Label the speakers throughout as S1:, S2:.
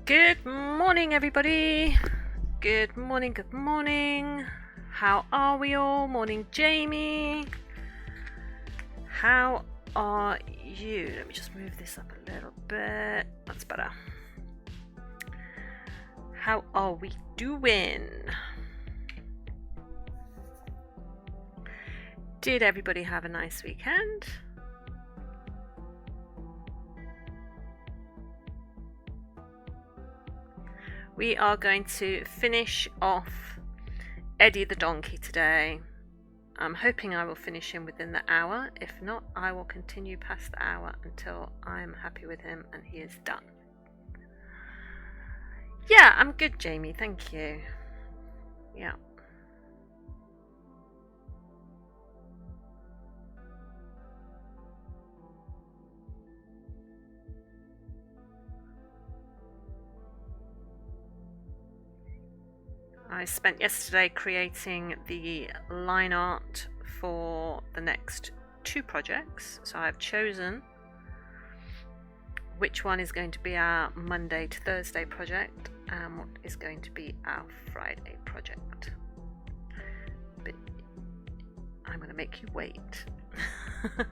S1: Good morning, everybody. Good morning, good morning. How are we all? Morning, Jamie. How are you? Let me just move this up a little bit. That's better. How are we doing? Did everybody have a nice weekend? We are going to finish off Eddie the Donkey today. I'm hoping I will finish him within the hour. If not, I will continue past the hour until I'm happy with him and he is done. Yeah, I'm good, Jamie. Thank you. Yeah. I spent yesterday creating the line art for the next 2 projects. So I've chosen which one is going to be our Monday to Thursday project and what is going to be our Friday project. But I'm going to make you wait. I'm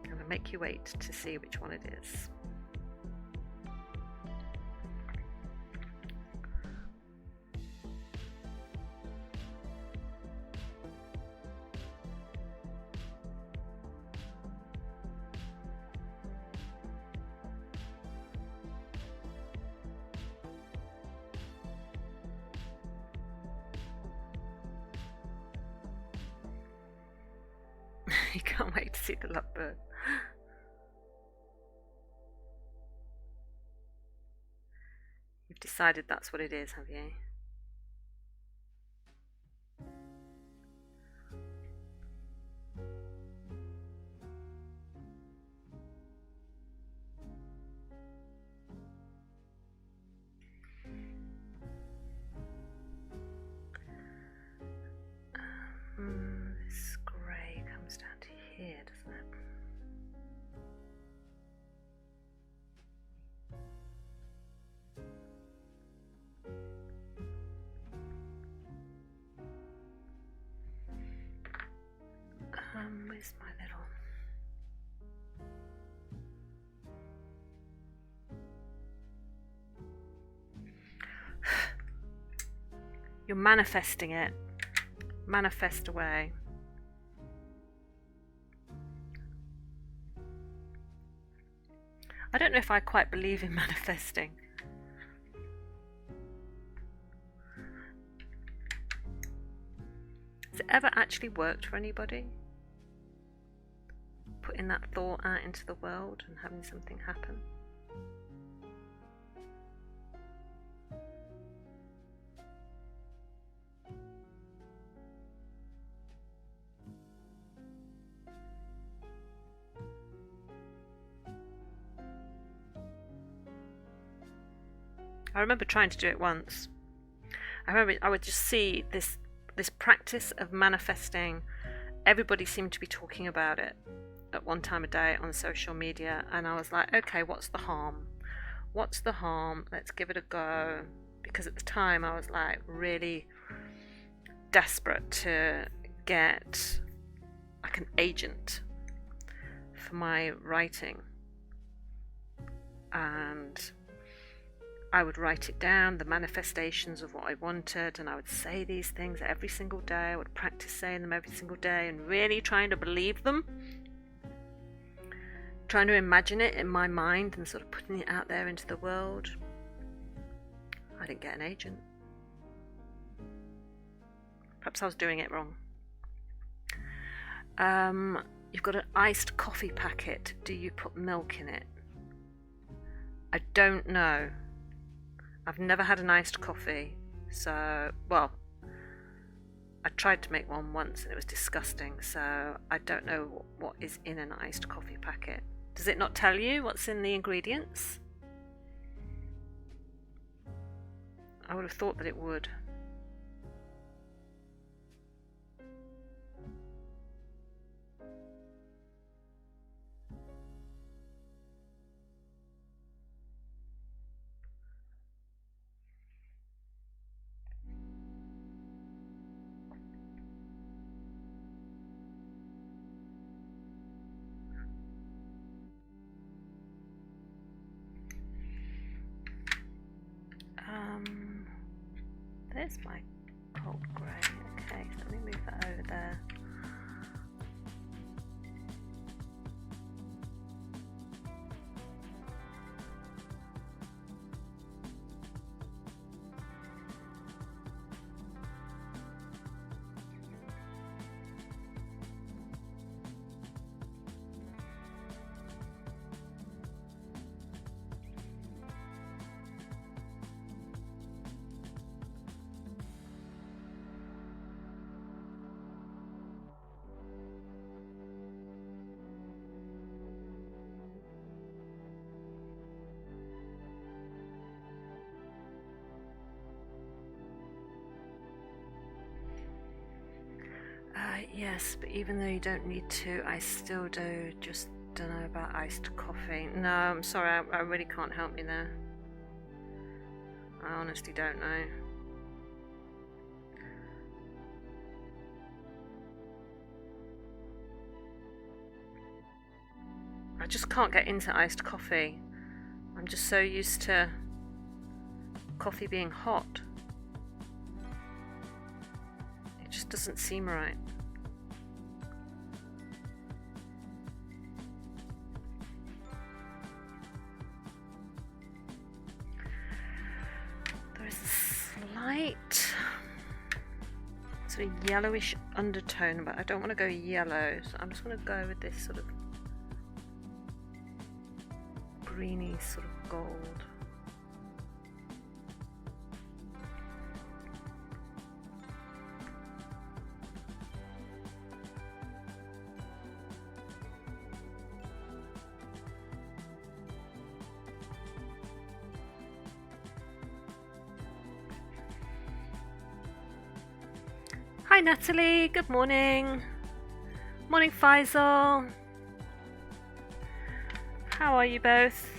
S1: going to make you wait to see which one it is. You can't wait to see the lovebird. You've decided that's what it is, have you? This grey comes down to here, doesn't it? Where's my little... You're manifesting it. Manifest away. I don't know if I quite believe in manifesting. Has it ever actually worked for anybody? Putting that thought out into the world and having something happen? I remember trying to do it once. I remember I would just see this practice of manifesting. Everybody seemed to be talking about it at one time a day on social media, and I was like, okay, what's the harm? What's the harm? Let's give it a go. Because at the time I was like really desperate to get like an agent for my writing, and I would write it down, the manifestations of what I wanted, and I would say these things every single day. I would practice saying them every single day and really trying to believe them, trying to imagine it in my mind and sort of putting it out there into the world. I didn't get an agent. Perhaps I was doing it wrong. You've got an iced coffee packet. Do you put milk in it? I don't know. I've never had an iced coffee, so, well, I tried to make one once and it was disgusting, so I don't know what is in an iced coffee packet. Does it not tell you what's in the ingredients? I would have thought that it would. Where's my cold grey? Okay, so let me move that over there. Yes, but even though you don't need to, I still do. Just don't know about iced coffee. No, I'm sorry, I really can't help you there. I honestly don't know. I just can't get into iced coffee. I'm just so used to coffee being hot. It just doesn't seem right. There is a slight sort of yellowish undertone, but I don't want to go yellow, so I'm just going to go with this sort of greeny sort of gold. Hi Natalie, good morning. Morning Faisal. How are you both?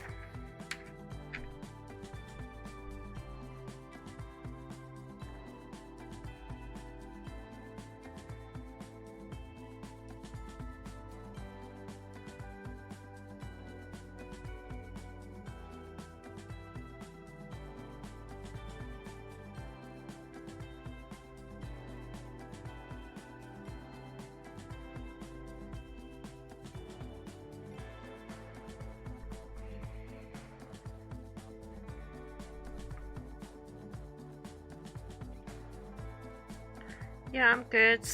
S1: Yeah, I'm good.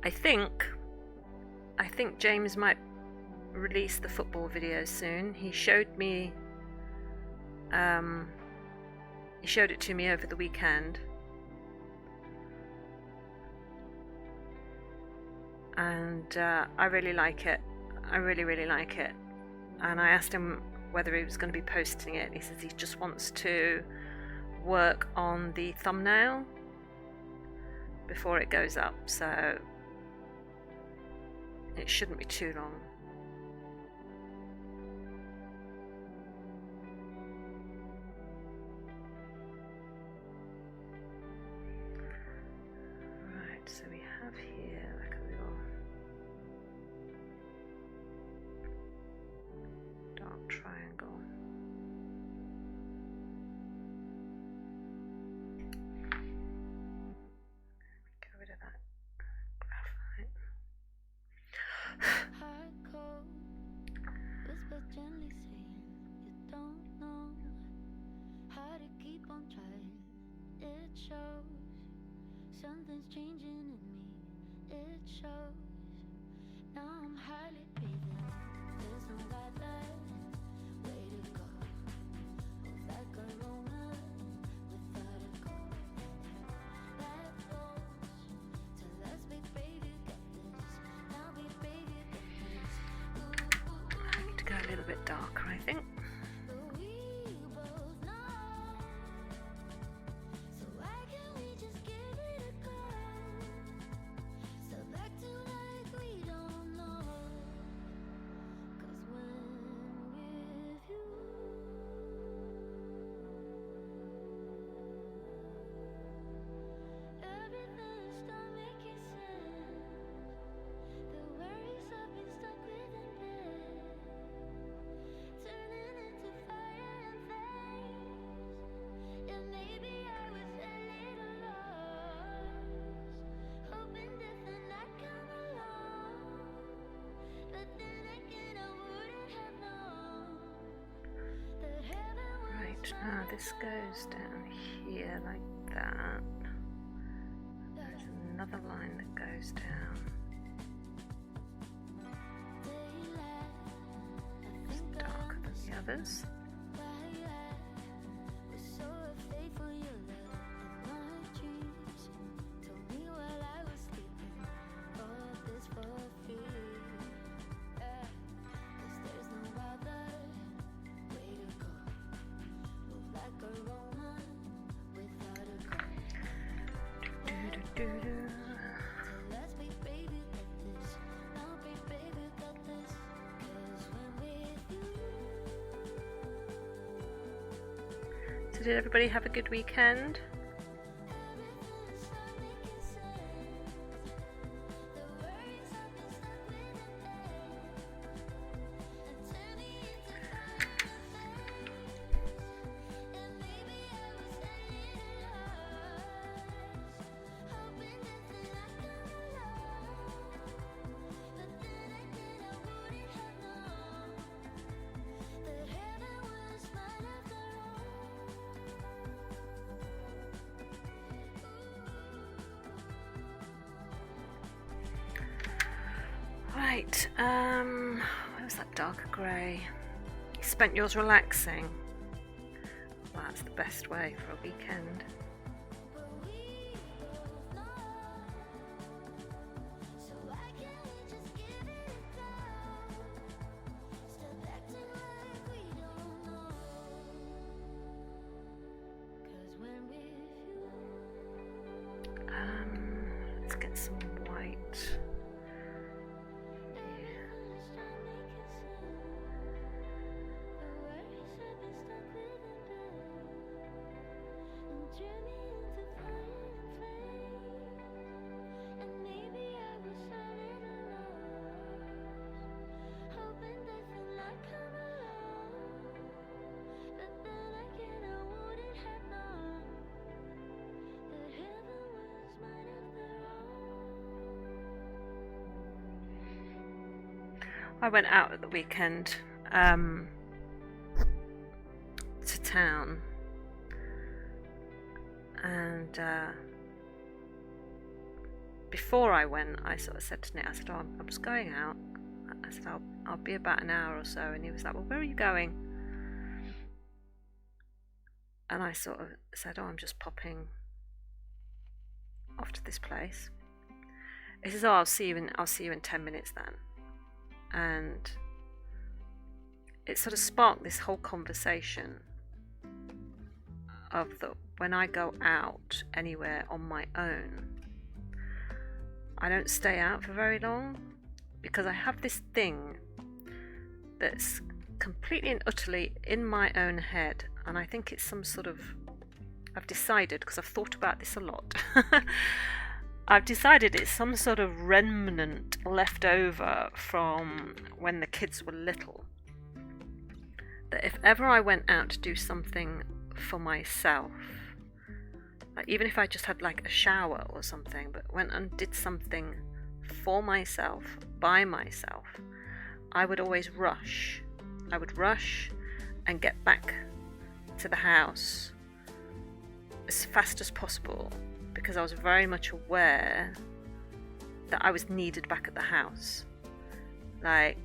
S1: I think James might release the football video soon. He showed me he showed it to me over the weekend. And I really like it. I really like it. And I asked him whether he was going to be posting it. He says he just wants to work on the thumbnail before it goes up, so it shouldn't be too long. Right, so we have here like a little dark triangle.
S2: Gently saying you don't know how to keep on trying. It shows something's changing in me. It shows now I'm highly breathing. There's no guideline, way to go. Like a loner without a goal. That goes to let's be baby got this. Now be baby got this.
S1: I need to go a little bit darker, I think.
S2: Turning
S1: now this goes down here like that. There's another line that goes down. It's darker than the others. So did everybody have a good weekend? Right, where was that darker grey? You spent yours relaxing. Well, that's the best way for a weekend. Let's get some white. I went out at the weekend to town, and before I went, I sort of said to Nick, I said, "Oh, I'm just going out." I said, "I'll be about an hour or so," and he was like, "Well, where are you going?" And I sort of said, "Oh, I'm just popping off to this place." He says, "Oh, I'll see you in 10 minutes then." And it sort of sparked this whole conversation of when I go out anywhere on my own, I don't stay out for very long, because I have this thing that's completely and utterly in my own head, and I think it's some sort of, I've decided, because I've thought about this a lot, I've decided it's some sort of remnant left over from when the kids were little. That if ever I went out to do something for myself, like even if I just had like a shower or something, but went and did something for myself, by myself, I would always rush. I would rush and get back to the house as fast as possible, because I was very much aware that I was needed back at the house. Like,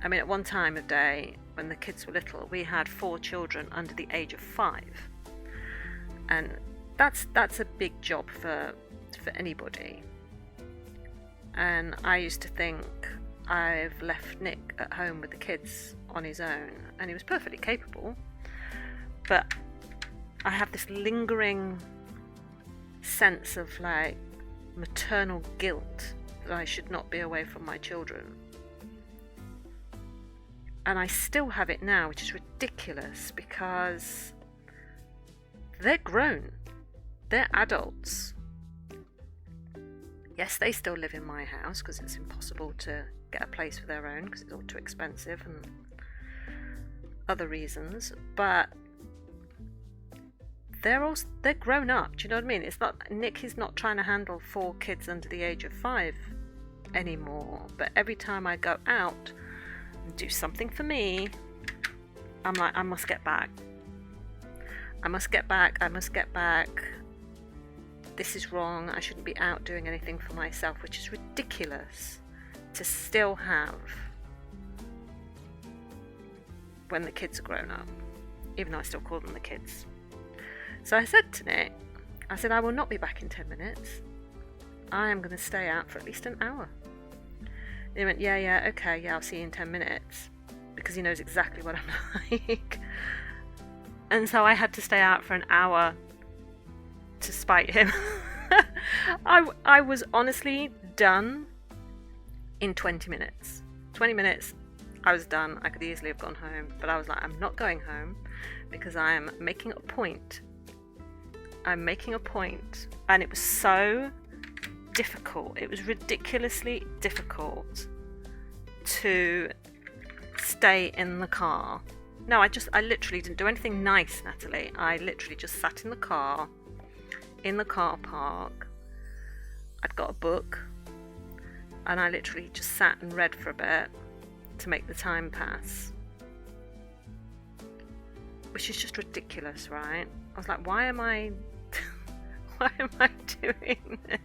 S1: I mean, at one time of day, when the kids were little, we had 4 children under the age of 5. And that's a big job for anybody. And I used to think I've left Nick at home with the kids on his own, and he was perfectly capable. But I have this lingering sense of like maternal guilt that I should not be away from my children. And I still have it now, which is ridiculous, because they're grown. They're adults. Yes, they still live in my house because it's impossible to get a place for their own because it's all too expensive and other reasons, but they're grown up. Do you know what I mean? It's not, Nick is not trying to handle 4 kids under the age of 5 anymore. But every time I go out and do something for me, I'm like, I must get back. I must get back. I must get back. This is wrong. I shouldn't be out doing anything for myself, which is ridiculous to still have when the kids are grown up, even though I still call them the kids. So I said to Nick, I said, I will not be back in 10 minutes. I am going to stay out for at least an hour. And he went, yeah, okay, yeah, I'll see you in 10 minutes. Because he knows exactly what I'm like. And so I had to stay out for an hour to spite him. I was honestly done in 20 minutes. 20 minutes, I was done. I could easily have gone home. But I was like, I'm not going home because I am making a point. I'm making a point. And it was so difficult. It was ridiculously difficult to stay in the car. No, I literally didn't do anything nice, Natalie. I literally just sat in the car park. I'd got a book and I literally just sat and read for a bit to make the time pass, which is just ridiculous, right? I was like, why am I doing this?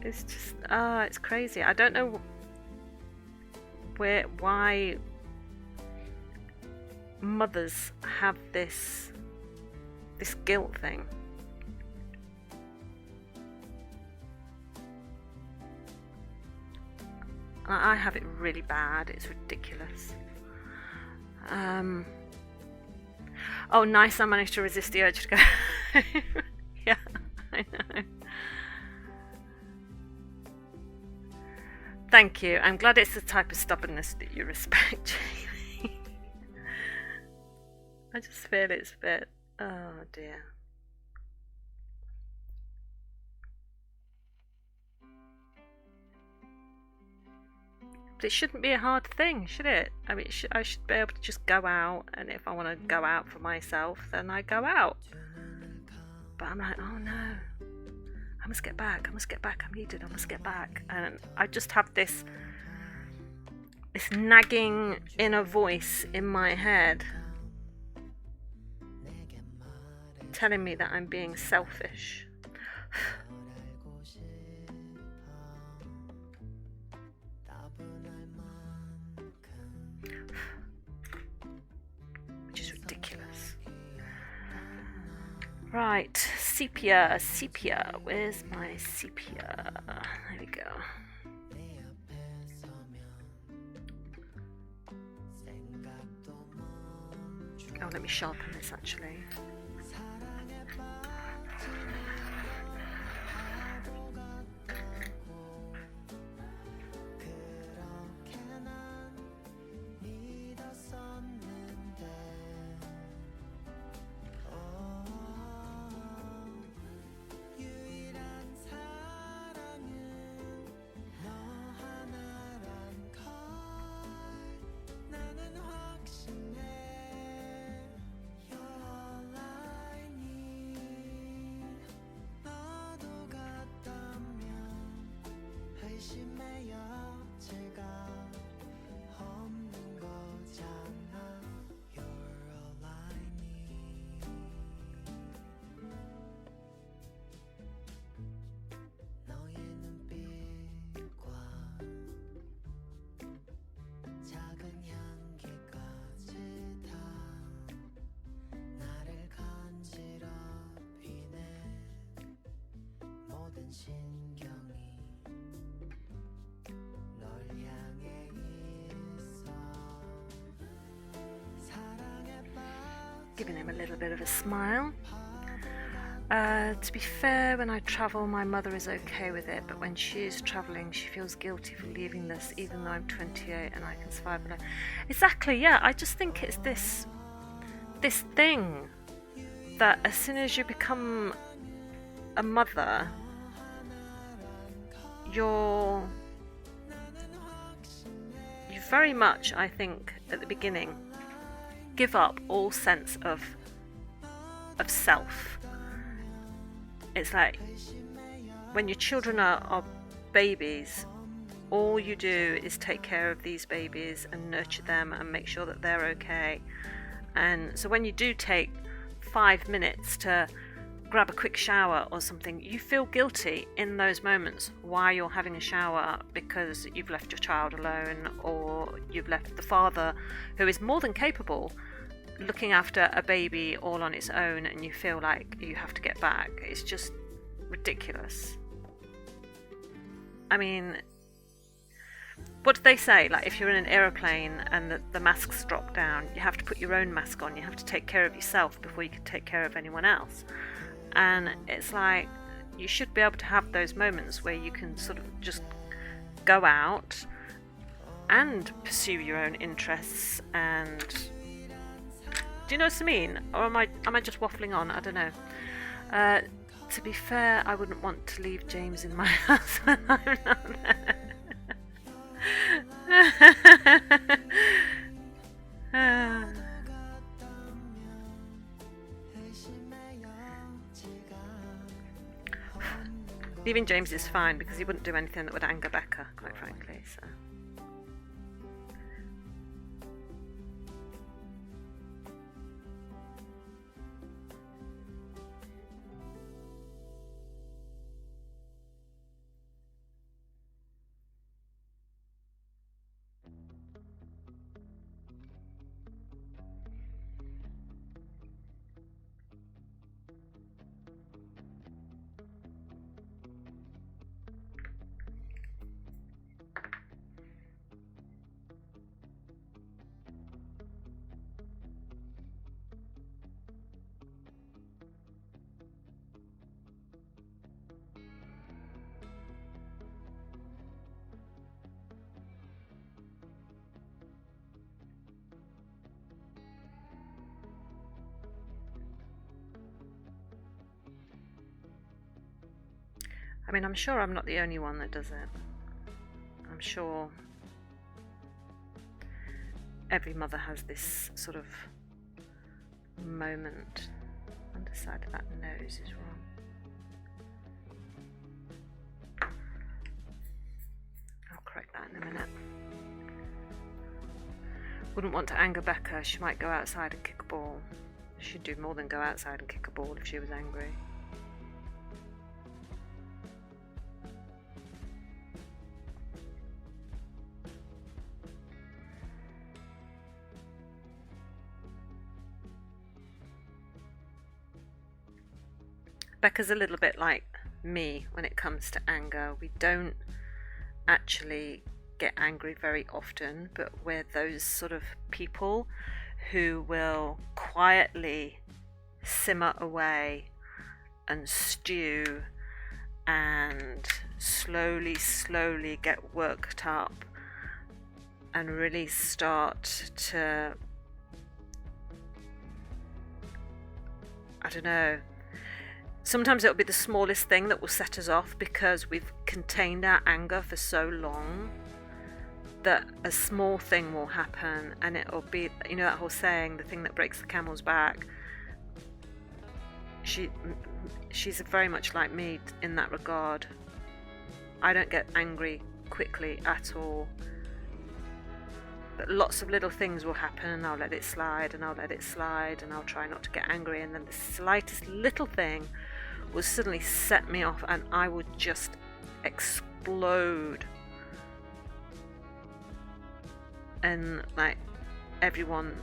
S1: It's just, it's crazy. I don't know why mothers have this guilt thing. I have it really bad. It's ridiculous. Oh, nice. I managed to resist the urge to go. Yeah, I know. Thank you. I'm glad it's the type of stubbornness that you respect, Jamie. I just feel it's a bit... Oh, dear. But it shouldn't be a hard thing, should it? I mean, I should be able to just go out, and if I want to go out for myself, then I go out. But I'm like, oh no, I must get back, I'm needed, I must get back. And I just have this nagging inner voice in my head telling me that I'm being selfish. Which is ridiculous. Right, sepia. Where's my sepia? There we go. Oh, let me sharpen this actually. Giving him a little bit of a smile. To be fair, when I travel, my mother is okay with it, but when she is travelling, she feels guilty for leaving this, even though I'm 28 and I can survive alone. Exactly, yeah. I just think it's this thing that as soon as you become a mother, you very much, I think, at the beginning, give up all sense of self. It's like when your children are babies, all you do is take care of these babies and nurture them and make sure that they're okay. And so when you do take 5 minutes to grab a quick shower or something, you feel guilty in those moments while you're having a shower because you've left your child alone, or you've left the father, who is more than capable, looking after a baby all on its own, and you feel like you have to get back. It's just ridiculous. I mean, what do they say? Like, if you're in an aeroplane and the masks drop down, you have to put your own mask on. You have to take care of yourself before you can take care of anyone else. And it's like, you should be able to have those moments where you can sort of just go out and pursue your own interests. And do you know what I mean? Or am I just waffling on? I don't know. To be fair, I wouldn't want to leave James in my house when I'm not there. Leaving James is fine because he wouldn't do anything that would anger Becca, quite frankly. So. I mean, I'm sure I'm not the only one that does it. I'm sure every mother has this sort of moment. Underside of that nose is wrong. I'll correct that in a minute. Wouldn't want to anger Becca. She might go outside and kick a ball. She'd do more than go outside and kick a ball if she was angry. Becca's a little bit like me when it comes to anger. We don't actually get angry very often, but we're those sort of people who will quietly simmer away and stew and slowly get worked up and really start to, I don't know, sometimes it'll be the smallest thing that will set us off because we've contained our anger for so long that a small thing will happen and it'll be, you know, that whole saying, the thing that breaks the camel's back. She's very much like me in that regard. I don't get angry quickly at all. But lots of little things will happen and I'll let it slide and I'll let it slide and I'll try not to get angry, and then the slightest little thing will suddenly set me off and I would just explode. And like everyone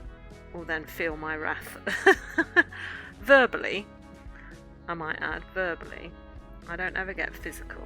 S1: will then feel my wrath. Verbally, I might add, verbally. I don't ever get physical.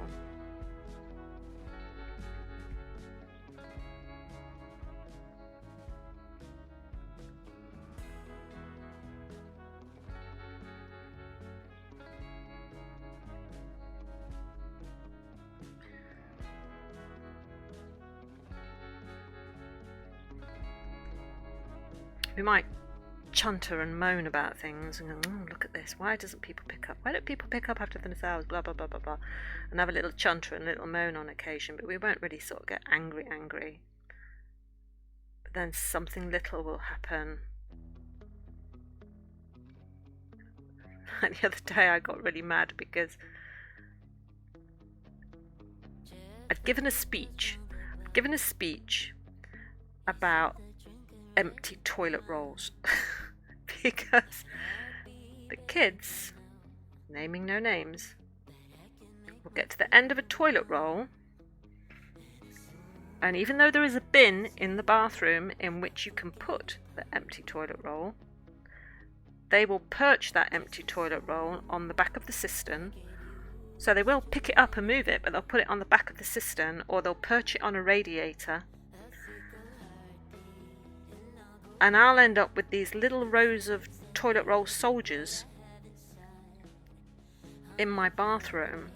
S1: We might chunter and moan about things and go, look at this, why doesn't people pick up? Why don't people pick up after themselves? Blah, blah, blah, blah, blah. And have a little chunter and a little moan on occasion, but we won't really sort of get angry. But then something little will happen. Like the other day I got really mad because I'd given a speech given a speech about empty toilet rolls because the kids, naming no names, will get to the end of a toilet roll, and even though there is a bin in the bathroom in which you can put the empty toilet roll, they will perch that empty toilet roll on the back of the cistern. So they will pick it up and move it, but they'll put it on the back of the cistern, or they'll perch it on a radiator. And I'll end up with these little rows of toilet roll soldiers in my bathroom,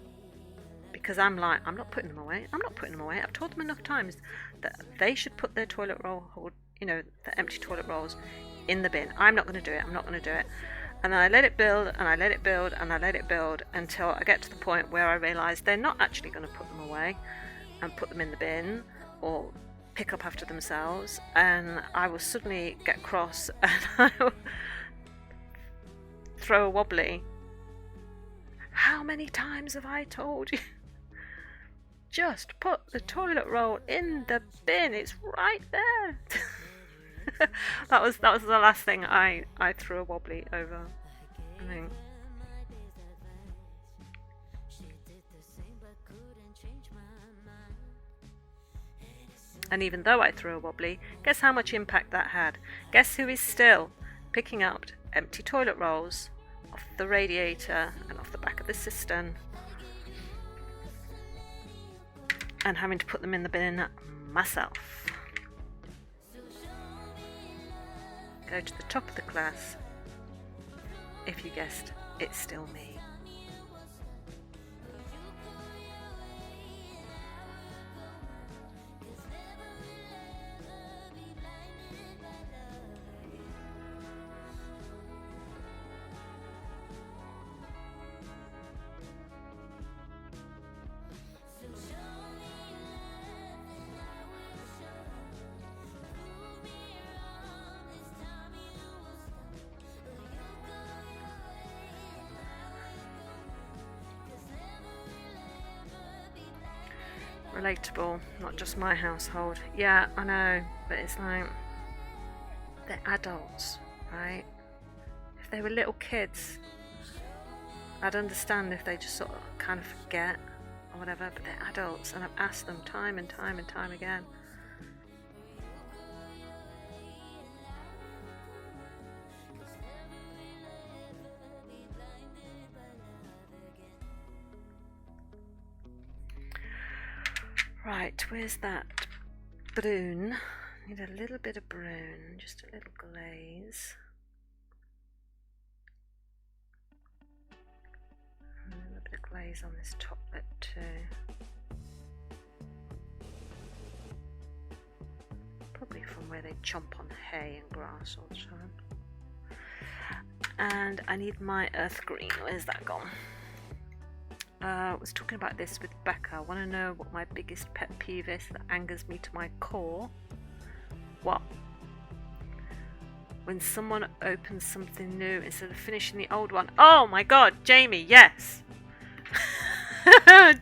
S1: because I'm like, I'm not putting them away. I've told them enough times that they should put their toilet roll, the empty toilet rolls in the bin. I'm not going to do it. And then I let it build, and I let it build, and I let it build until I get to the point where I realise they're not actually going to put them away and put them in the bin or pick up after themselves, and I will suddenly get cross and I will throw a wobbly. How many times have I told you? Just put the toilet roll in the bin, it's right there. that was the last thing I threw a wobbly over, I think. And even though I threw a wobbly, guess how much impact that had? Guess who is still picking up empty toilet rolls off the radiator and off the back of the cistern and having to put them in the bin myself. Go to the top of the class. If you guessed, it's still me. Relatable, not just my household. Yeah, I know, but it's like, they're adults, right? If they were little kids, I'd understand if they just sort of kind of forget or whatever, but they're adults, and I've asked them time and time and time again. Right, where's that brown? Need a little bit of brown, just a little glaze. And a little bit of glaze on this top bit too. Probably from where they chomp on hay and grass all the time. And I need my earth green. Where's that gone? I was talking about this with Becca. I want to know what my biggest pet peeve is that angers me to my core. What? When someone opens something new instead of finishing the old one. Oh my god, Jamie, yes!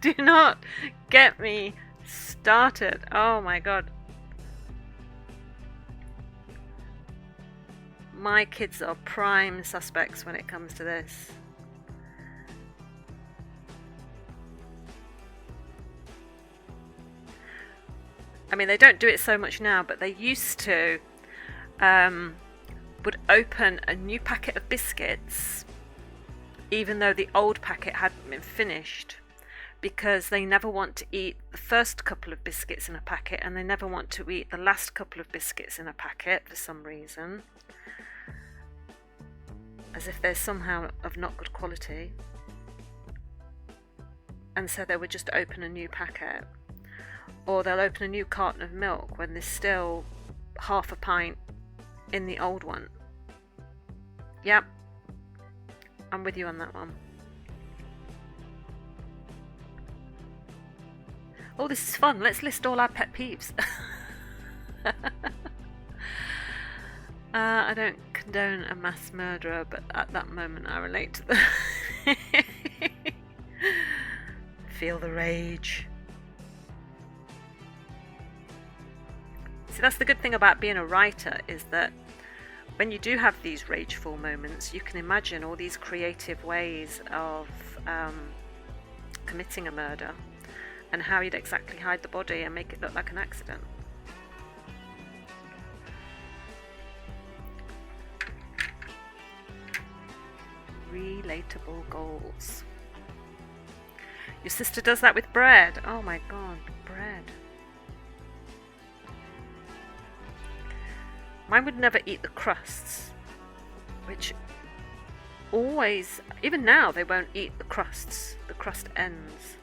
S1: Do not get me started. Oh my god. My kids are prime suspects when it comes to this. I mean, they don't do it so much now, but they used to would open a new packet of biscuits even though the old packet hadn't been finished, because they never want to eat the first couple of biscuits in a packet and they never want to eat the last couple of biscuits in a packet for some reason, as if they're somehow of not good quality. And so they would just open a new packet. Or they'll open a new carton of milk when there's still half a pint in the old one. Yep, I'm with you on that one. Oh, this is fun. Let's list all our pet peeves. I don't condone a mass murderer, but at that moment I relate to the... Feel the rage. See, that's the good thing about being a writer, is that when you do have these rageful moments, you can imagine all these creative ways of committing a murder and how you'd exactly hide the body and make it look like an accident. Relatable goals. Your sister does that with bread. Oh my god, bread. Mine would never eat the crusts, which always, even now, they won't eat the crusts, the crust ends.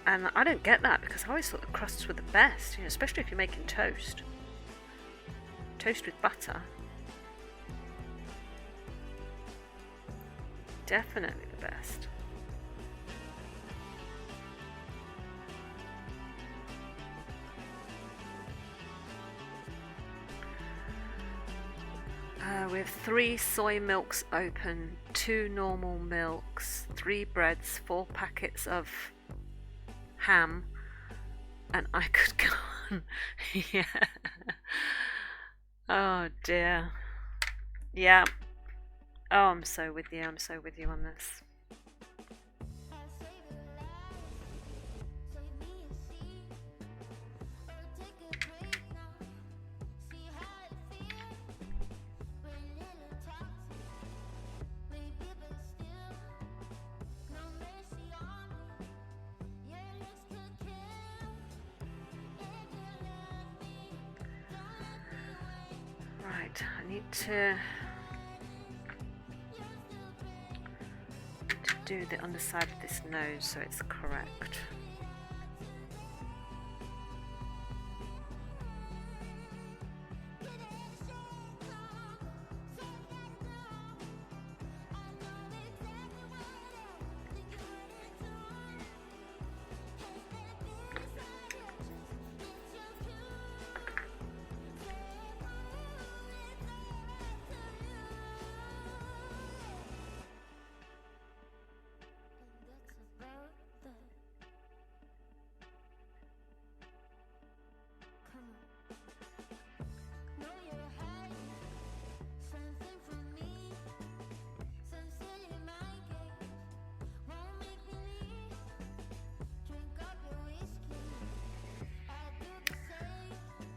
S1: And I don't get that, because I always thought the crusts were the best, you know, especially if you're making toast. Toast with butter. Definitely the best. We have 3 soy milks open, 2 normal milks, 3 breads, 4 packets of ham, and I could go on. Yeah. Oh dear. Yeah. Oh, I'm so with you. I'm so with you on this. Right, I need to do the underside of this nose so it's correct.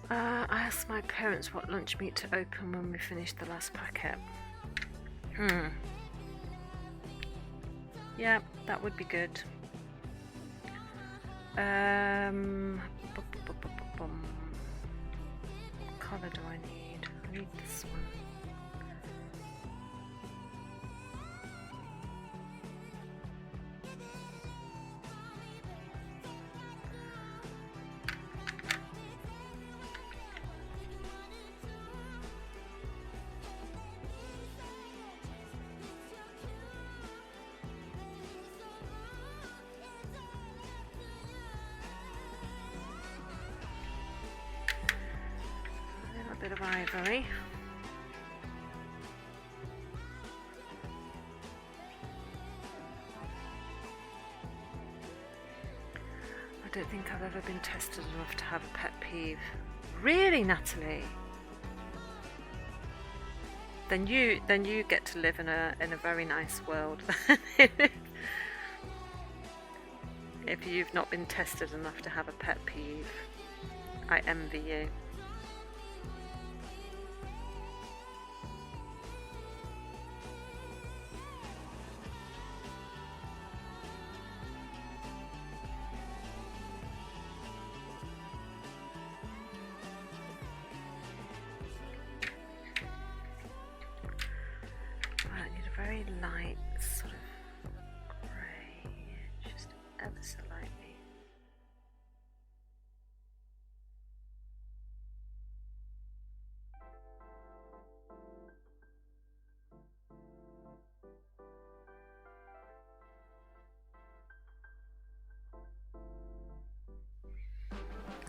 S1: I asked my parents what lunch meat to open when we finished the last packet. Yeah, that would be good. What colour do I need? I need this one. Bit of ivory. I don't think I've ever been tested enough to have a pet peeve. Really, Natalie? Then you get to live in a very nice world. If you've not been tested enough to have a pet peeve, I envy you. Very light, sort of grey, just ever so lightly.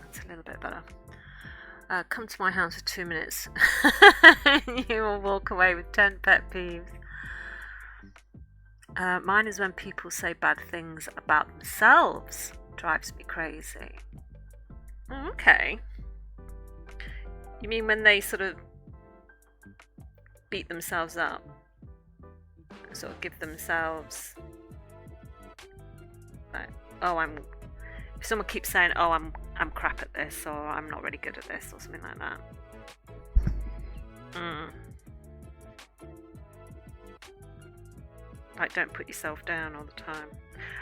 S1: That's a little bit better. Come to my house for 2 minutes. You will walk away with 10 pet peeves. Mine is when people say bad things about themselves. Drives me crazy. Okay. You mean when they sort of beat themselves up? Sort of give themselves like, oh, if someone keeps saying, oh, I'm crap at this, or I'm not really good at this, or something like that. Like, don't put yourself down all the time.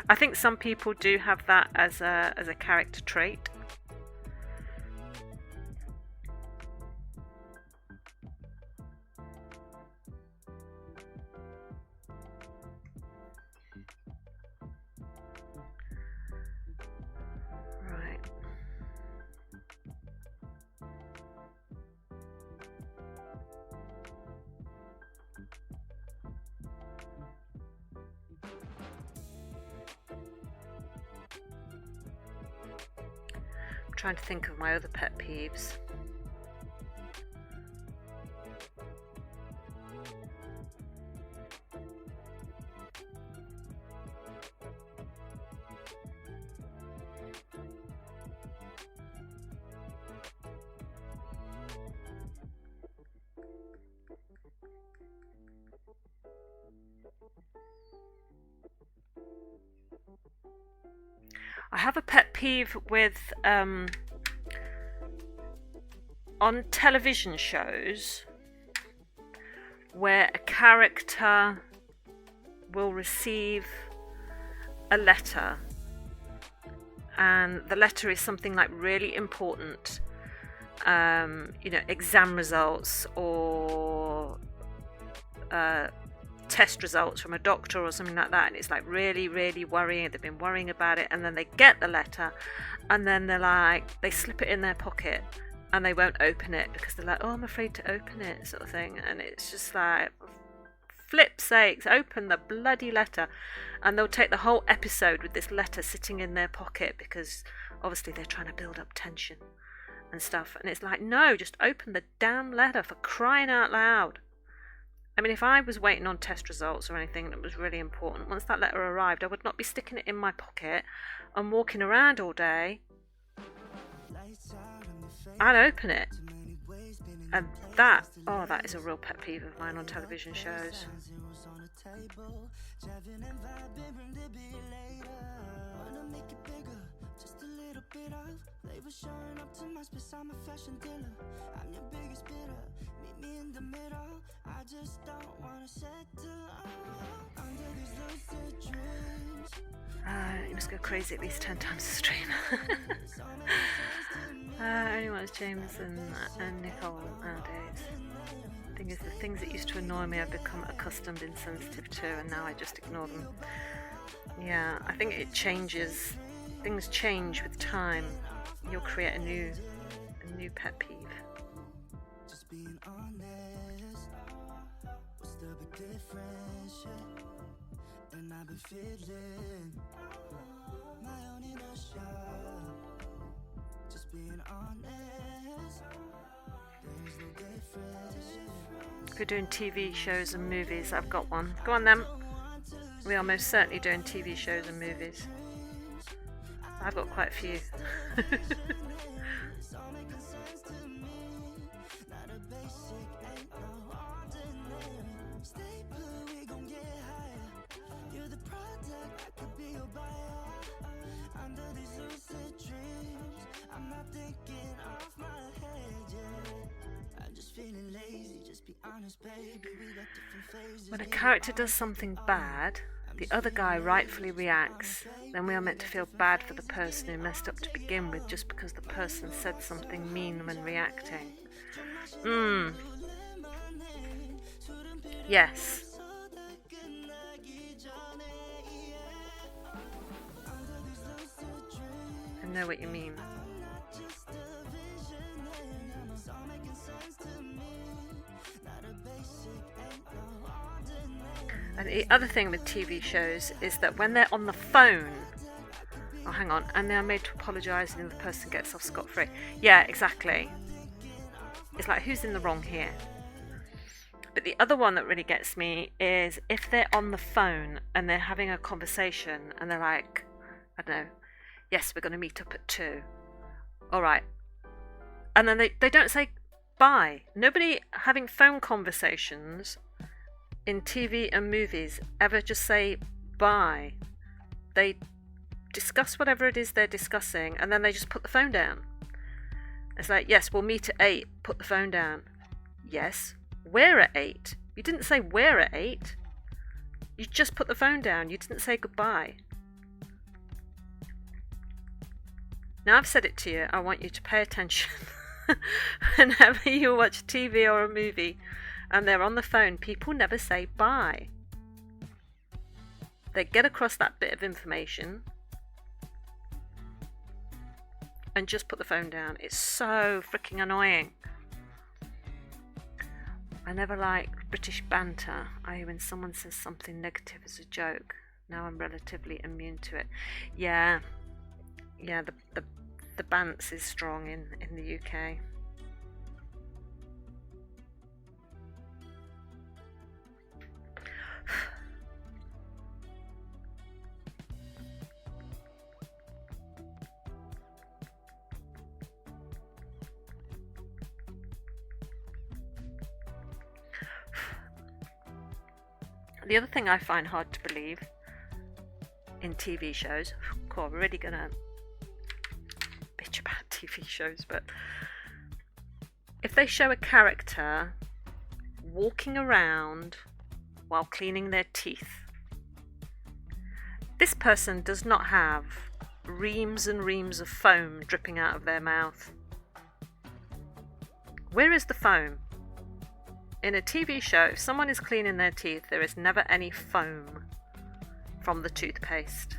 S1: I think some people do have that as a character trait. Right. I'm trying to think of my other pet peeves. I have a pet peeve with on television shows where a character will receive a letter, and the letter is something like really important, exam results or test results from a doctor or something like that, and it's like really, really worrying. They've been worrying about it, and then they get the letter, and then they slip it in their pocket and they won't open it because they're like, oh, I'm afraid to open it, sort of thing. And it's just like, flip sakes, open the bloody letter. And they'll take the whole episode with this letter sitting in their pocket because obviously they're trying to build up tension and stuff. And it's like, no, just open the damn letter, for crying out loud. I mean, if I was waiting on test results or anything that was really important, once that letter arrived, I would not be sticking it in my pocket and walking around all day. I'd open it. And that is a real pet peeve of mine on television shows. You must go crazy at least 10 times a stream. Only one is James and Nicole nowadays. The thing is, the things that used to annoy me I've become accustomed and sensitive to, and now I just ignore them. Yeah, I think it changes. Things change with time. You'll create a new pet peeve. Just being honest, what's the big difference? And I've been feeling my own inertia. Just being honest, there's no difference. If you're doing TV shows and movies, I've got one. Go on then. We are most certainly doing TV shows and movies. I've got quite a few. When a character does something bad, the other guy rightfully reacts, then we are meant to feel bad for the person who messed up to begin with just because the person said something mean when reacting. Yes. I know what you mean. And the other thing with TV shows is that when they're on the phone, and they're made to apologise and the person gets off scot-free. Yeah, exactly. It's like, who's in the wrong here? But the other one that really gets me is if they're on the phone and they're having a conversation and they're like, I don't know, yes, we're going to meet up at 2. All right. And then they don't say bye. Nobody having phone conversations in TV and movies ever just say bye. They discuss whatever it is they're discussing and then they just put the phone down. It's like, yes, we'll meet at 8, put the phone down. Yes, we're at 8. You didn't say we're at 8. You just put the phone down. You didn't say goodbye. Now I've said it to you, I want you to pay attention. Whenever you watch TV or a movie and they're on the phone, people never say bye. They get across that bit of information and just put the phone down. It's so freaking annoying. I never like British banter, i.e. when someone says something negative as a joke. Now I'm relatively immune to it. Yeah, the bants is strong in the UK. The other thing I find hard to believe in TV shows, cool, we're really gonna bitch about TV shows, but if they show a character walking around while cleaning their teeth, this person does not have reams and reams of foam dripping out of their mouth. Where is the foam? In a TV show, if someone is cleaning their teeth, there is never any foam from the toothpaste.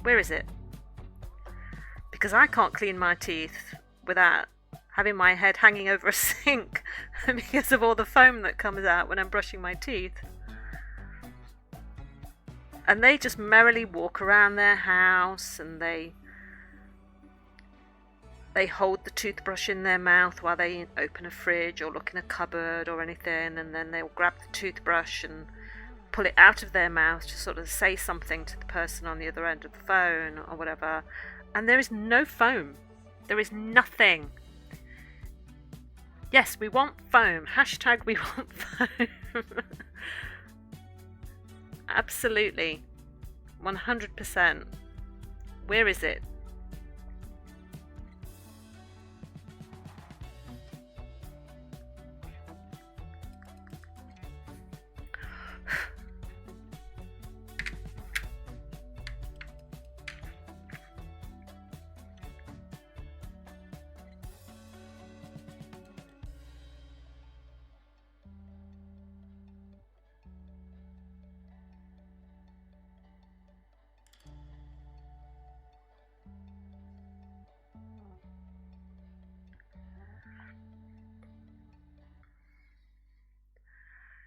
S1: Where is it? Because I can't clean my teeth without having my head hanging over a sink because of all the foam that comes out when I'm brushing my teeth. And they just merrily walk around their house and they hold the toothbrush in their mouth while they open a fridge or look in a cupboard or anything, and then they'll grab the toothbrush and pull it out of their mouth to sort of say something to the person on the other end of the phone or whatever. And there is no foam. There is nothing. Yes, we want foam. Hashtag we want foam. Absolutely. 100%. Where is it?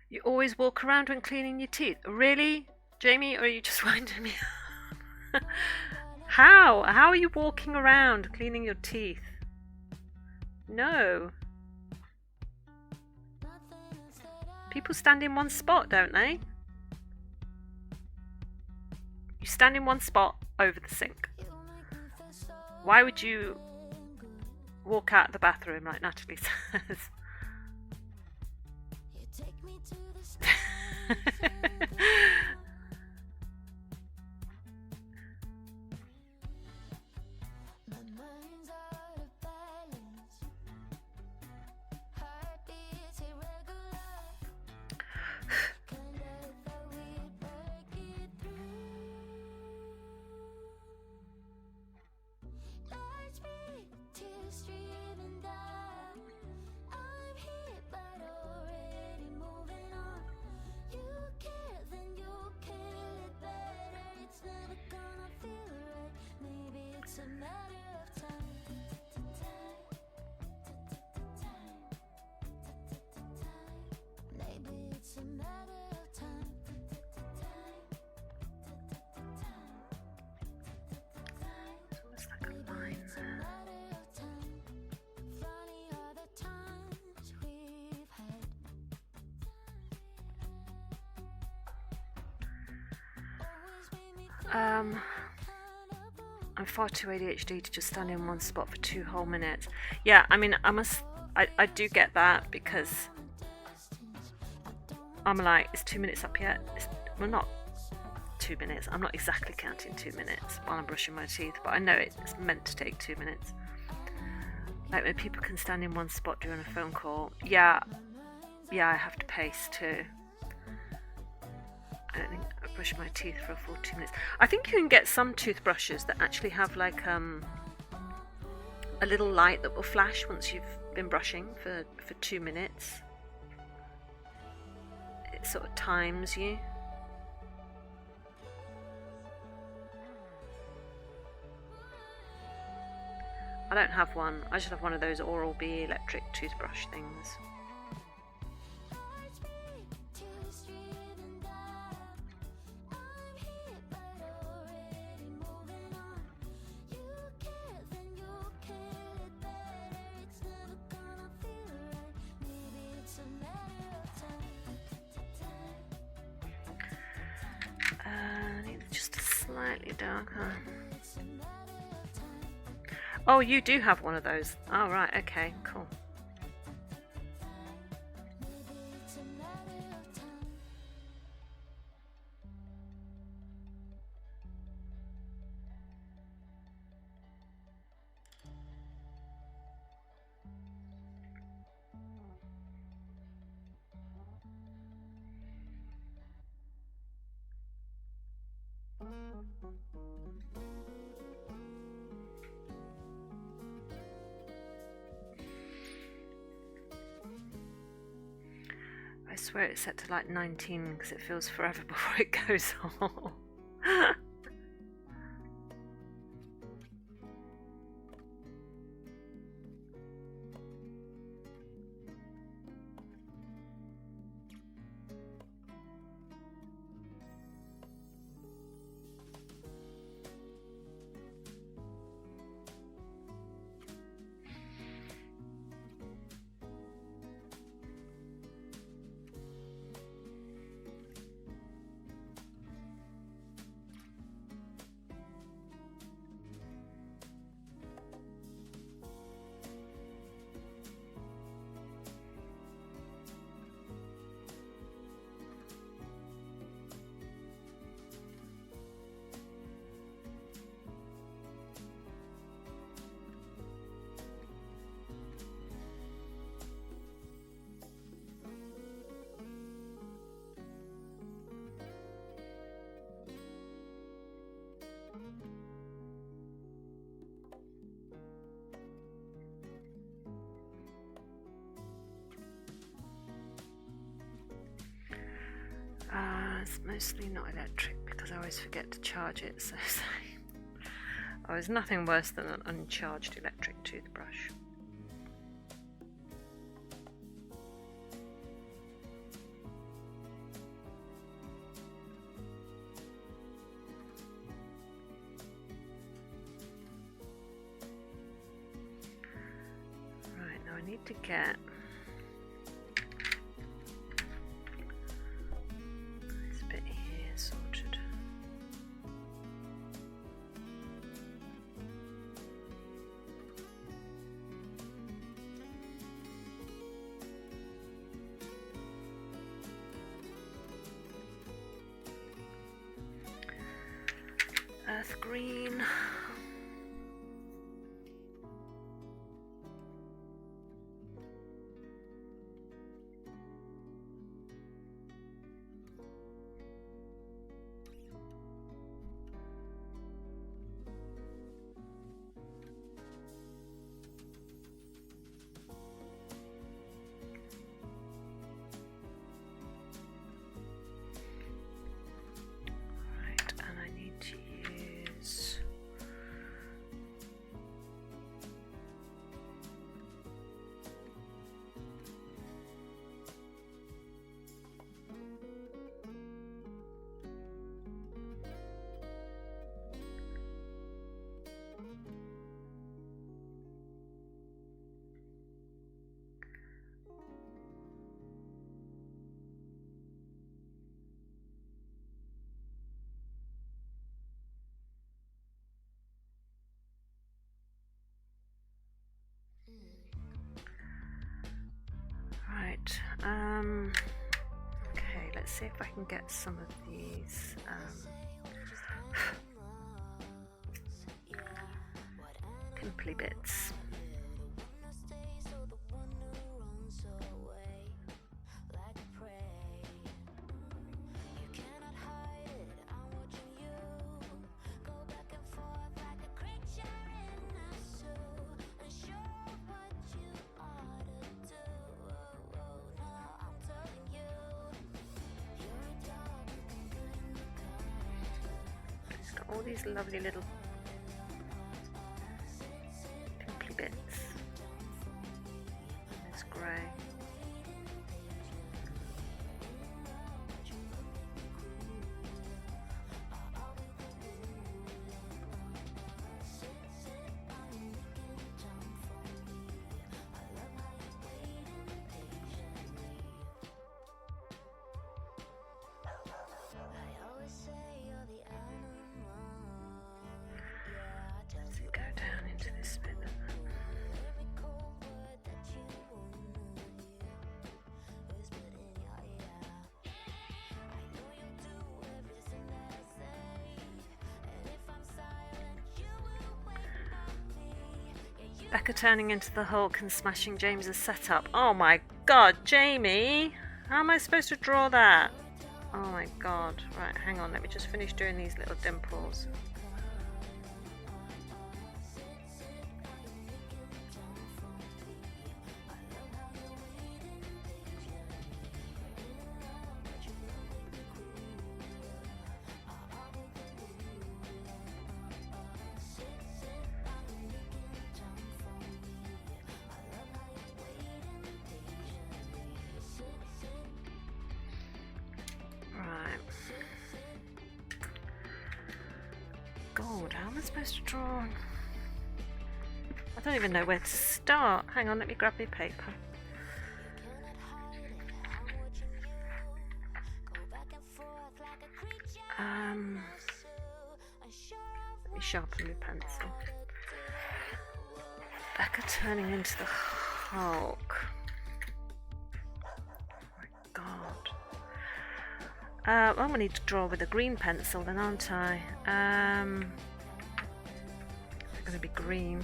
S1: You always walk around when cleaning your teeth. Really? Jamie, or are you just winding me up? How? How are you walking around cleaning your teeth? No. People stand in one spot, don't they? You stand in one spot over the sink. Why would you walk out of the bathroom like Natalie says? I'm far too ADHD to just stand in one spot for 2 whole minutes. Yeah, I mean, I I do get that, because I'm like, it's 2 minutes up yet? Well, not 2 minutes. I'm not exactly counting 2 minutes while I'm brushing my teeth, but I know it's meant to take 2 minutes. Like when people can stand in one spot during a phone call. Yeah, I have to pace too. I don't think I brush my teeth for a full 2 minutes. I think you can get some toothbrushes that actually have like a little light that will flash once you've been brushing for 2 minutes. It sort of times you. I don't have one. I just have one of those Oral-B electric toothbrush things. I need it just slightly darker. Oh, you do have one of those. Oh, right, okay, cool. I swear it's set to like 19 because it feels forever before it goes off. It's mostly not electric because I always forget to charge it, so oh, there's nothing worse than an uncharged electric toothbrush. Right, now I need to get sorted. Earth green. see if I can get some of these pimply bits. All these lovely little pimply bits. It's grey. Becca turning into the Hulk and smashing James's setup. Oh my god, Jamie! How am I supposed to draw that? Oh my god. Right, hang on, let me just finish doing these little dimples. God, how am I supposed to draw? I don't even know where to start. Hang on, let me grab my paper. Let me sharpen my pencil. Becca turning into the Hulk. Oh my god. I'm going to need to draw with a green pencil then, aren't I? It's going to be green.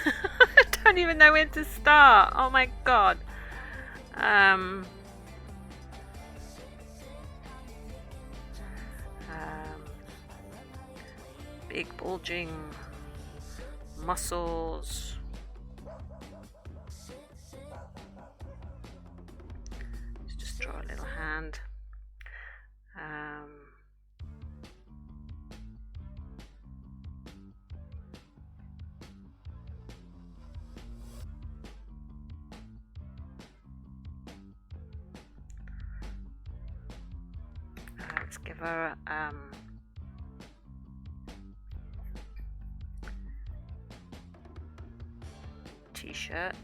S1: I don't even know where to start. Oh my god. Big bulging muscles. Let's just draw a little hand. Let's give her t-shirt.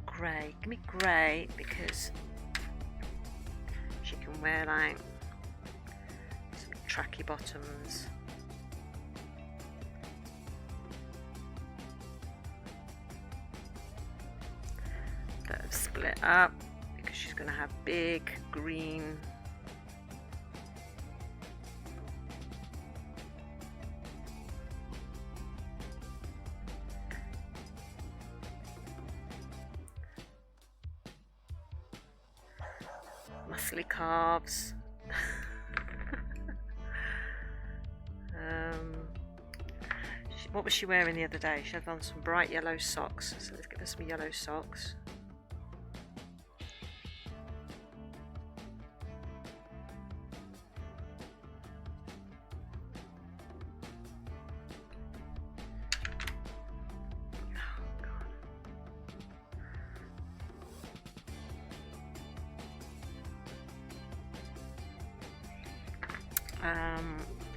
S1: Grey. Give me grey because she can wear like some tracky bottoms. That have split up. She's going to have big green muscly calves. What was she wearing the other day? She had on some bright yellow socks, so let's give her some yellow socks.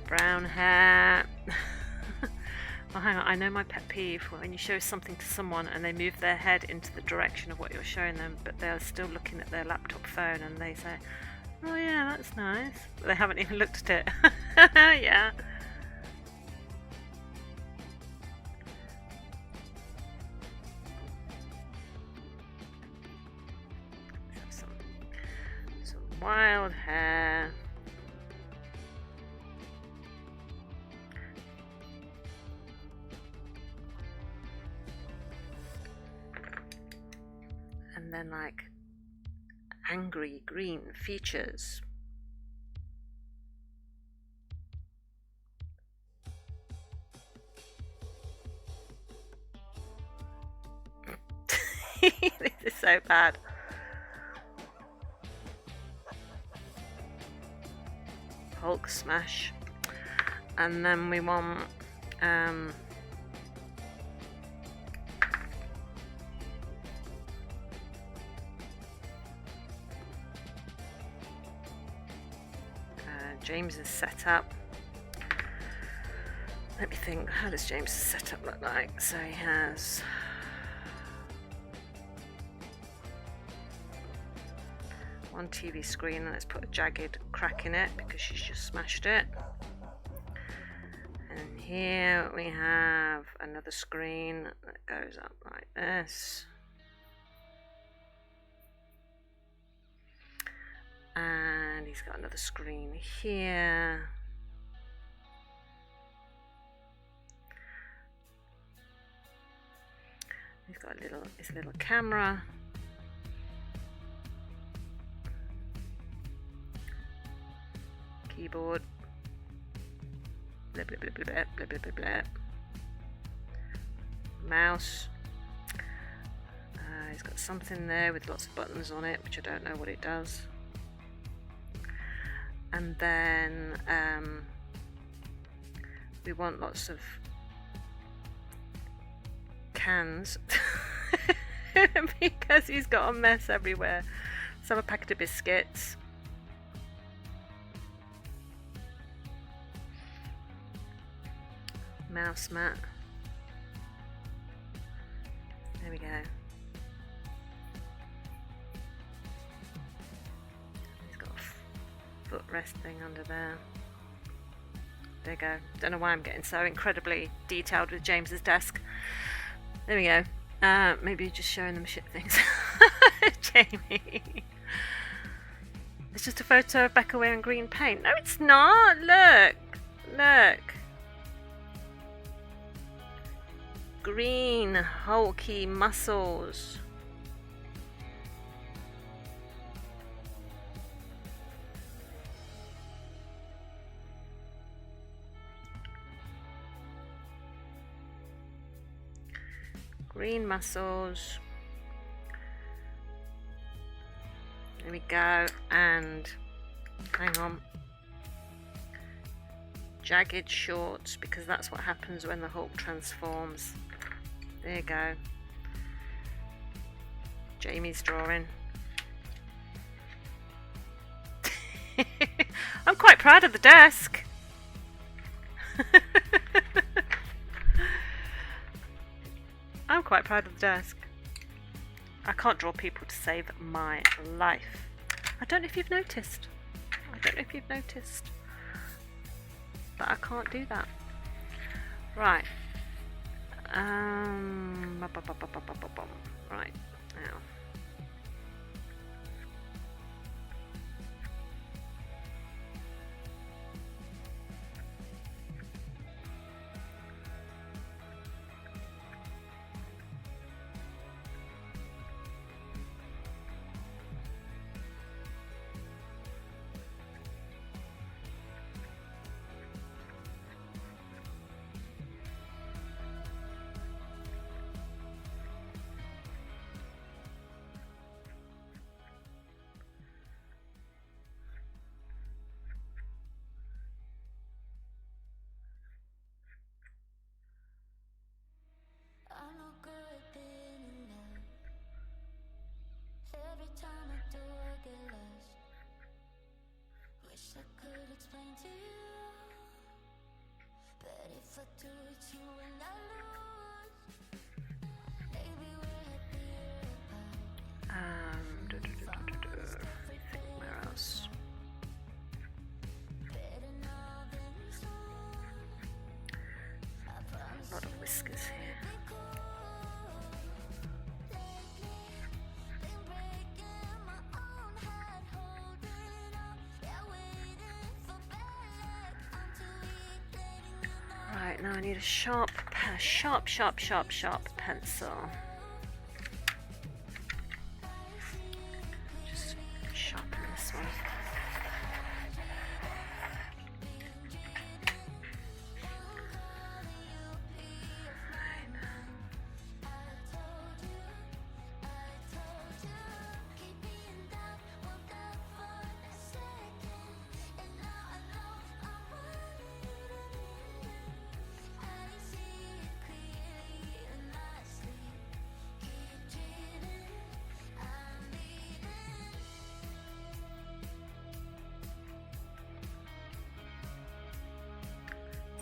S1: Brown hair. Oh, hang on, I know my pet peeve when you show something to someone and they move their head into the direction of what you're showing them, but they're still looking at their laptop phone and they say, oh yeah, that's nice. But they haven't even looked at it. Yeah. Some wild hair. And then like angry green features. This is so bad. Hulk smash. And then we want James's setup. Let me think, how does James's setup look like? So he has one TV screen, and let's put a jagged crack in it because she's just smashed it. And here we have another screen that goes up like this. And he's got another screen here. He's got his little camera. Keyboard. Blah, blah, blah, blah, blah, blah, blah, blah. Mouse. He's got something there with lots of buttons on it, which I don't know what it does. And then we want lots of cans because he's got a mess everywhere. Some a packet of biscuits. Mouse mat. There we go. He's got a footrest thing under there. There you go. Don't know why I'm getting so incredibly detailed with James's desk. There we go. Maybe just showing them shit things. Jamie. It's just a photo of Becca wearing green paint. No, it's not. Look. Look. Green, hulky muscles. Green muscles. There we go. And hang on. Jagged shorts, because that's what happens when the Hulk transforms. There you go. Jamie's drawing. I'm quite proud of the desk. I'm quite proud of the desk. I can't draw people to save my life. I don't know if you've noticed. But I can't do that. Right. Right. Now. is here. Right, now I need a sharp pencil. Just sharpen this one.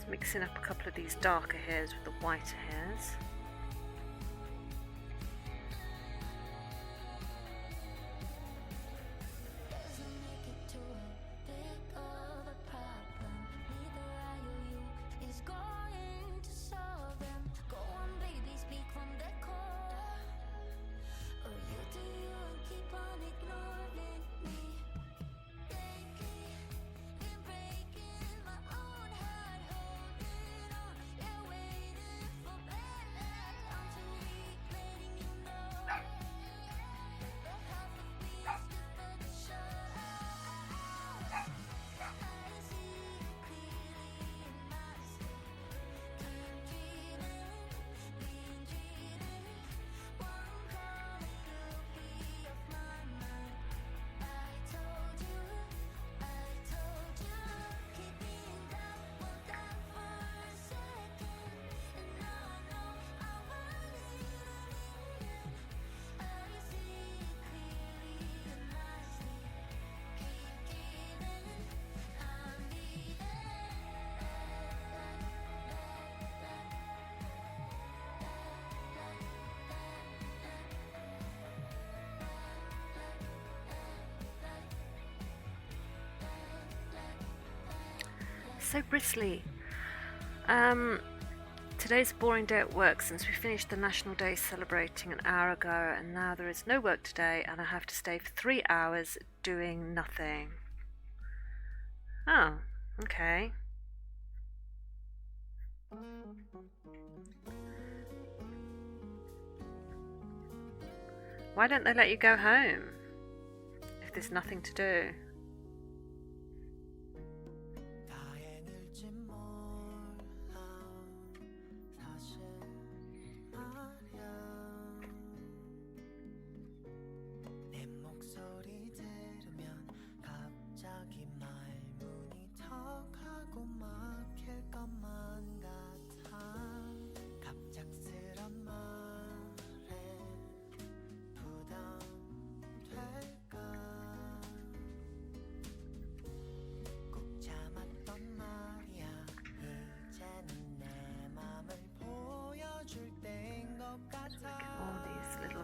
S1: Mixing up a couple of these darker hairs with the whiter hairs. So bristly. Today's a boring day at work since we finished the National Day celebrating an hour ago, and now there is no work today and I have to stay for 3 hours doing nothing. Oh, okay. Why don't they let you go home if there's nothing to do?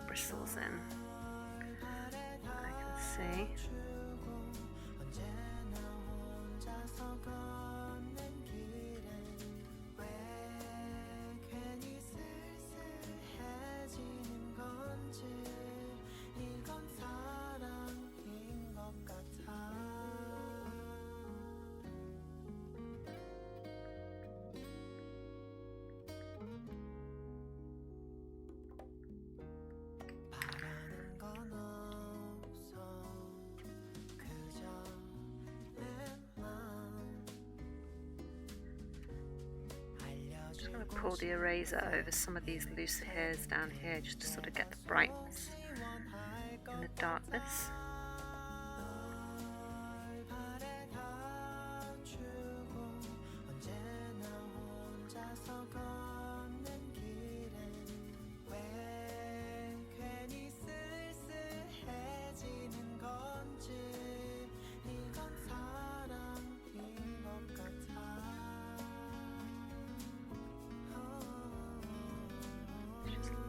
S1: Bristles in. I can see. I'm going to pull the eraser over some of these looser hairs down here just to sort of get the brightness in the darkness.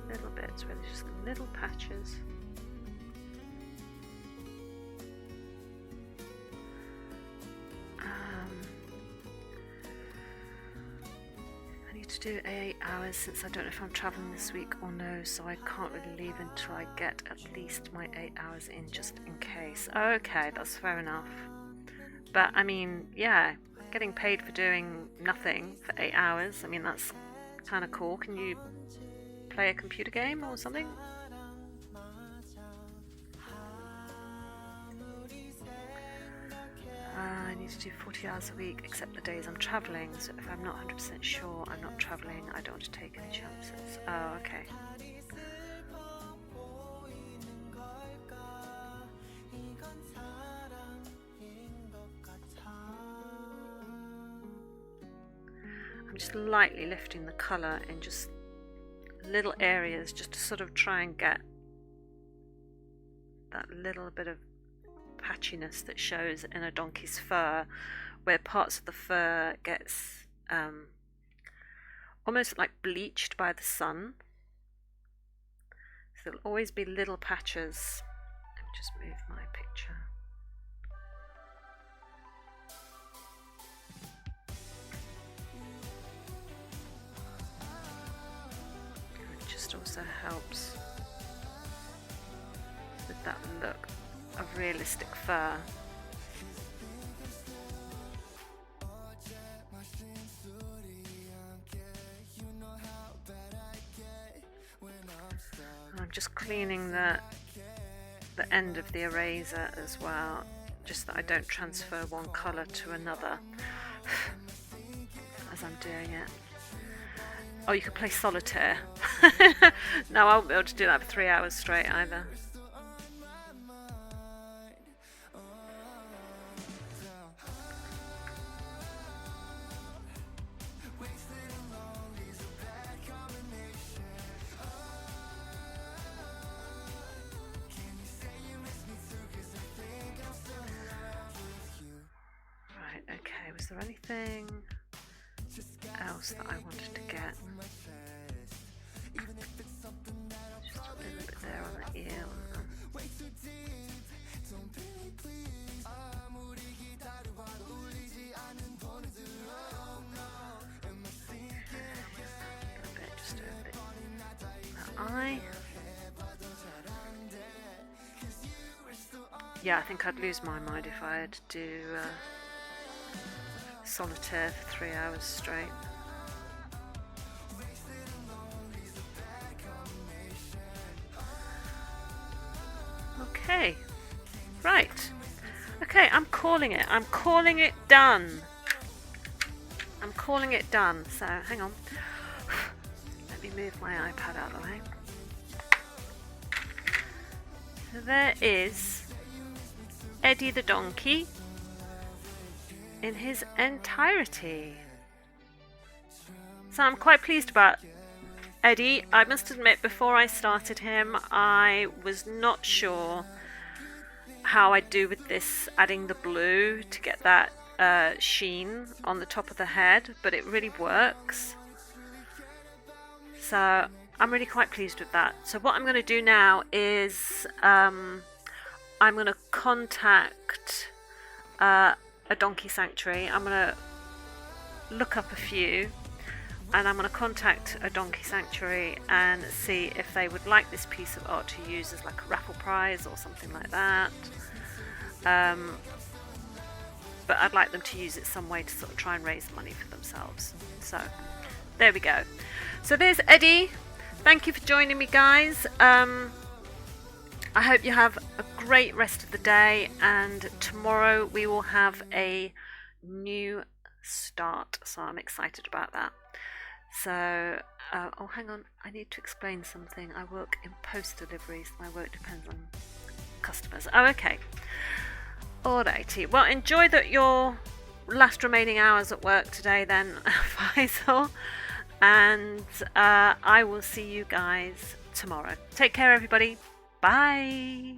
S1: Little bits where there's just little patches. I need to to do 8 hours since I don't know if I'm travelling this week or no, so I can't really leave until I get at least my 8 hours in just in case. Okay, that's fair enough. But I mean, yeah, getting paid for doing nothing for 8 hours, I mean, that's kind of cool. Can you play a computer game or something? I need to do 40 hours a week except the days I'm travelling, so if I'm not 100% sure I'm not travelling, I don't want to take any chances. Oh, okay. I'm just lightly lifting the colour in just little areas just to sort of try and get that little bit of patchiness that shows in a donkey's fur, where parts of the fur gets almost like bleached by the sun. So there'll always be little patches. Let me just move my picture. It just also helps with that look of realistic fur. And I'm just cleaning the end of the eraser as well, just that I don't transfer one colour to another as I'm doing it. Oh, you could play solitaire. No, I won't be able to do that for 3 hours straight either. Okay, was there anything else that I wanted to get? Just a little bit there on the ear. A bit just over the eye. Yeah, I think I'd lose my mind if I had to do solitaire for 3 hours straight. Okay, right. Okay, I'm calling it. I'm calling it done. I'm calling it done. So, hang on. Let me move my iPad out of the way. So there is Eddie the donkey in his entirety. So I'm quite pleased about Eddie. I must admit, before I started him, I was not sure how I'd do with this, adding the blue to get that sheen on the top of the head, but it really works. So I'm really quite pleased with that. So what I'm going to do now is I'm going to contact a donkey sanctuary. I'm going to look up a few, and I'm going to contact a donkey sanctuary and see if they would like this piece of art to use as like a raffle prize or something like that. But I'd like them to use it some way to sort of try and raise money for themselves. So there we go. So there's Eddie. Thank you for joining me, guys. I hope you have a great rest of the day, and tomorrow we will have a new start, so I'm excited about that. So oh, hang on, I need to explain something. I work in post deliveries. My work depends on customers. Oh, okay. Alrighty, well, enjoy your last remaining hours at work today then, Faisal, and I will see you guys tomorrow. Take care, everybody. Bye.